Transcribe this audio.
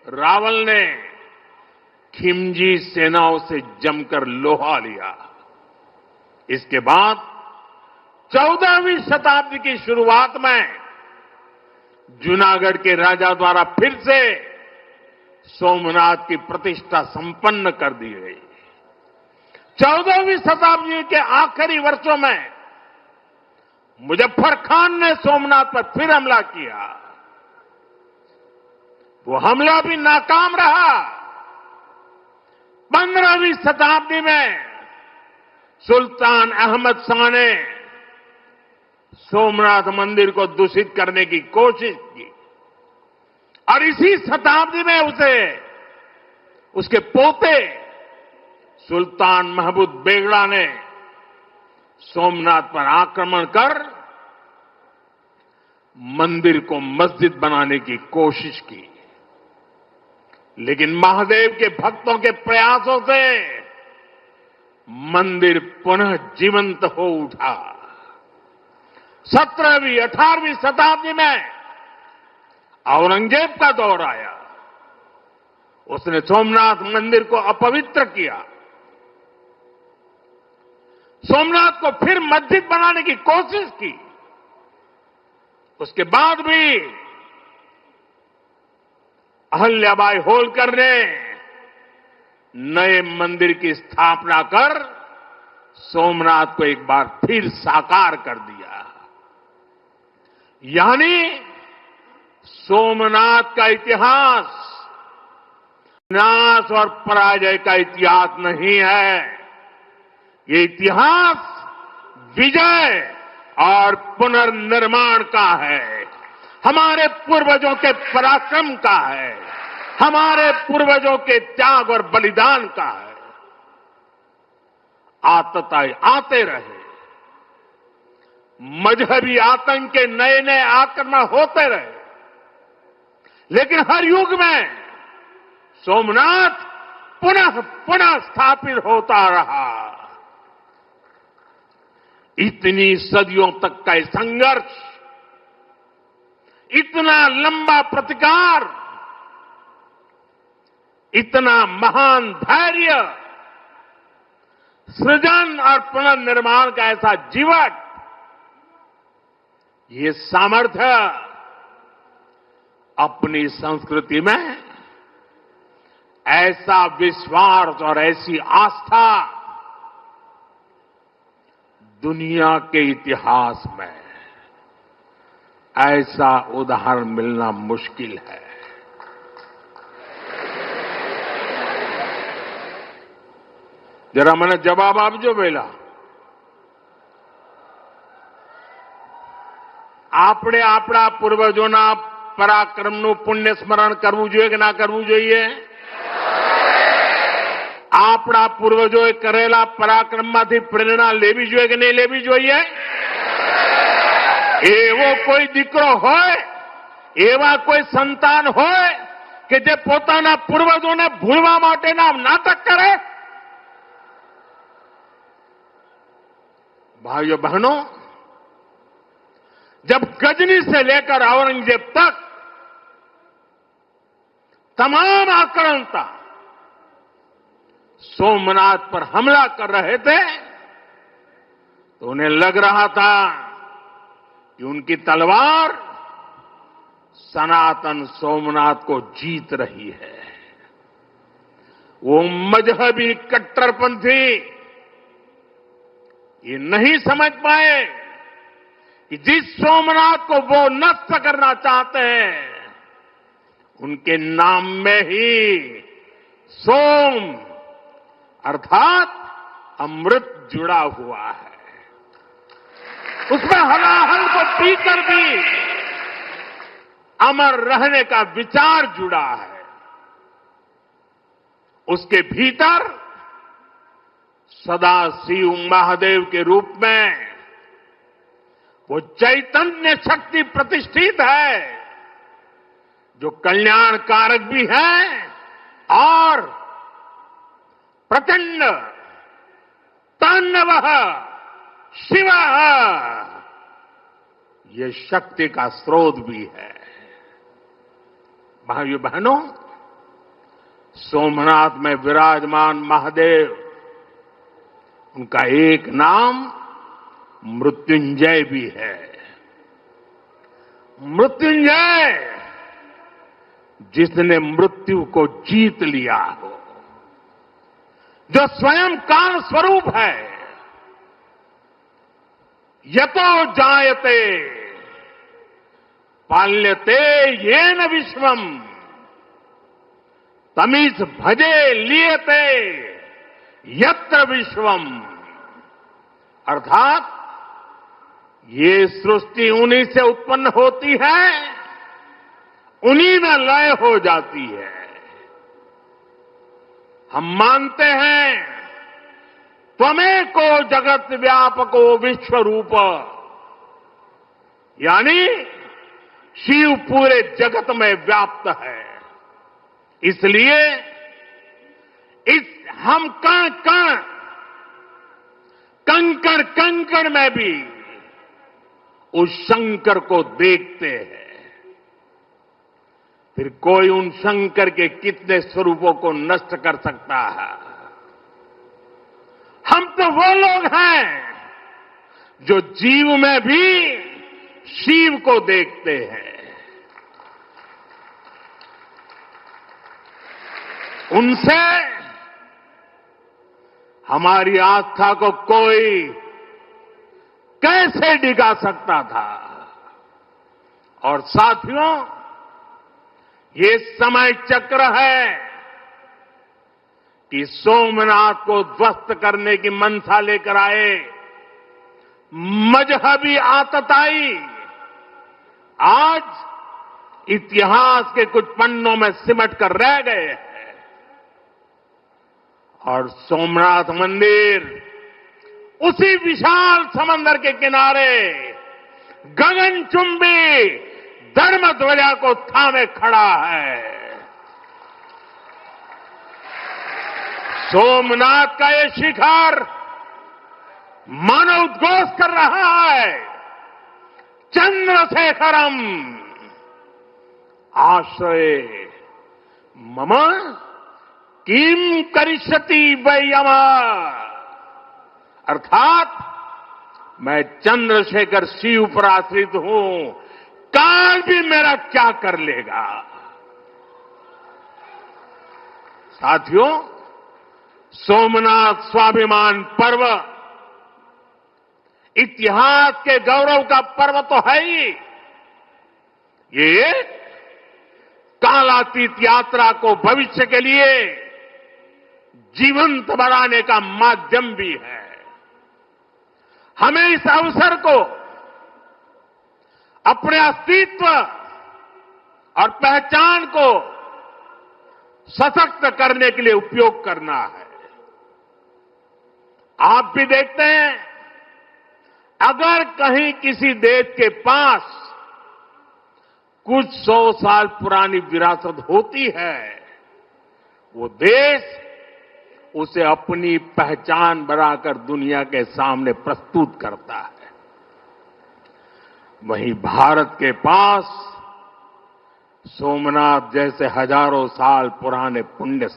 रावल ने खिमजी सेनाओं से जमकर लोहा लिया। इसके बाद 14वीं शताब्दी की शुरुआत में जूनागढ़ के राजा द्वारा फिर से सोमनाथ की प्रतिष्ठा संपन्न कर दी गई। 14वीं शताब्दी के आखिरी वर्षों में मुजफ्फर खान ने सोमनाथ पर फिर हमला किया। वो हमला भी नाकाम रहा। 15वीं शताब्दी में सुल्तान अहमद शाह ने सोमनाथ मंदिर को दूषित करने की कोशिश की और इसी शताब्दी में उसके पोते सुल्तान महमूद बेगड़ा ने सोमनाथ पर आक्रमण कर मंदिर को मस्जिद बनाने की कोशिश की, लेकिन महादेव के भक्तों के प्रयासों से मंदिर पुनः जीवंत हो उठा। 17वीं 18वीं शताब्दी में औरंगजेब का दौर आया। उसने सोमनाथ मंदिर को अपवित्र किया। सोमनाथ को फिर मस्जिद बनाने की कोशिश की। उसके बाद भी अहल्याबाई होलकर ने नए मंदिर की स्थापना कर सोमनाथ को एक बार फिर साकार कर दिया। यानी सोमनाथ का इतिहास नाश और पराजय का इतिहास नहीं है। ये इतिहास विजय और पुनर्निर्माण का है। हमारे पूर्वजों के पराक्रम का है। हमारे पूर्वजों के त्याग और बलिदान का है। आतताई आते रहे। मजहबी आतंक के नए नए आक्रमण होते रहे, लेकिन हर युग में सोमनाथ पुनः पुनः स्थापित होता रहा। इतनी सदियों तक का संघर्ष, इतना लंबा प्रतिकार, इतना महान धैर्य, सृजन और पुनर्निर्माण का ऐसा जीवन, ये सामर्थ्य अपनी संस्कृति में ऐसा विश्वास और ऐसी आस्था दुनिया के इतिहास में ऐसा उदाहरण मिलना मुश्किल है। जरा मैंने जवाब आपजो वेला આપણે આપણા પૂર્વજોના પરાક્રમનું પુણ્ય સ્મરણ કરવું જોઈએ કે ના કરવું જોઈએ? આપણા પૂર્વજોએ કરેલા પરાક્રમમાંથી પ્રેરણા લેવી જોઈએ કે નહીં લેવી જોઈએ? એવો કોઈ દીકરો હોય, એવા કોઈ સંતાન હોય કે જે પોતાના પૂર્વજોને ભૂલવા માટેના નાટક કરે? भाइयों बहनों, जब गजनी से लेकर औरंगजेब तक तमाम आक्रांता सोमनाथ पर हमला कर रहे थे, तो उन्हें लग रहा था कि उनकी तलवार सनातन सोमनाथ को जीत रही है। वो मजहबी कट्टरपंथी ये नहीं समझ पाए कि जिस सोमनाथ को वो नष्ट करना चाहते हैं, उनके नाम में ही सोम अर्थात अमृत जुड़ा हुआ है। उसमें हलाहल को पीकर भी अमर रहने का विचार जुड़ा है। उसके भीतर सदा शिव महादेव के रूप में वो चैतन्य शक्ति प्रतिष्ठित है, जो कल्याण कारक भी है और प्रचंड तांडवः शिव ये शक्ति का स्रोत भी है। भाइयों बहनों, सोमनाथ में विराजमान महादेव, उनका एक नाम मृत्युंजय भी है। मृत्युंजय, जिसने मृत्यु को जीत लिया हो, जो स्वयं काल स्वरूप है। यतो जायते पाल्यते येन विश्वम तमीस भजे लियते यत्र विश्वम। अर्थात ये सृष्टि उन्हीं से उत्पन्न होती है, उन्हीं में लय हो जाती है। हम मानते हैं त्वमेको जगत व्यापको विश्व रूप, यानी शिव पूरे जगत में व्याप्त है। इसलिए हम कण कण, कंकड़ कंकड़ में भी उस शंकर को देखते हैं। फिर कोई उन शंकर के कितने स्वरूपों को नष्ट कर सकता है? हम तो वो लोग हैं जो जीव में भी शिव को देखते हैं। उनसे हमारी आस्था को कोई कैसे डिगा सकता था? और साथियों, ये समय चक्र है कि सोमनाथ को ध्वस्त करने की मंशा लेकर आए मजहबी आतताई आज इतिहास के कुछ पन्नों में सिमट कर रह गए हैं। और सोमनाथ मंदिर उसी विशाल समंदर के किनारे गगनचुंबी धर्म ध्वजा को थामे खड़ा है। सोमनाथ का ये शिखर मानव उद्घोष कर रहा है, चंद्रशेखरम आश्रय मम किम करिष्यति वै यम। अर्थात मैं चंद्रशेखर शिव पर आश्रित हूं, काल भी मेरा क्या कर लेगा। साथियों, सोमनाथ स्वाभिमान पर्व इतिहास के गौरव का पर्व तो है ही, ये कालातीत यात्रा को भविष्य के लिए जीवंत बनाने का माध्यम भी है। हमें इस अवसर को अपने अस्तित्व और पहचान को सशक्त करने के लिए उपयोग करना है। आप भी देखते हैं, अगर कहीं किसी देश के पास कुछ 100 साल पुरानी विरासत होती है, वो देश उसे अपनी पहचान बनाकर दुनिया के सामने प्रस्तुत करता है। वहीं भारत के पास सोमनाथ जैसे हजारों साल पुराने पुण्य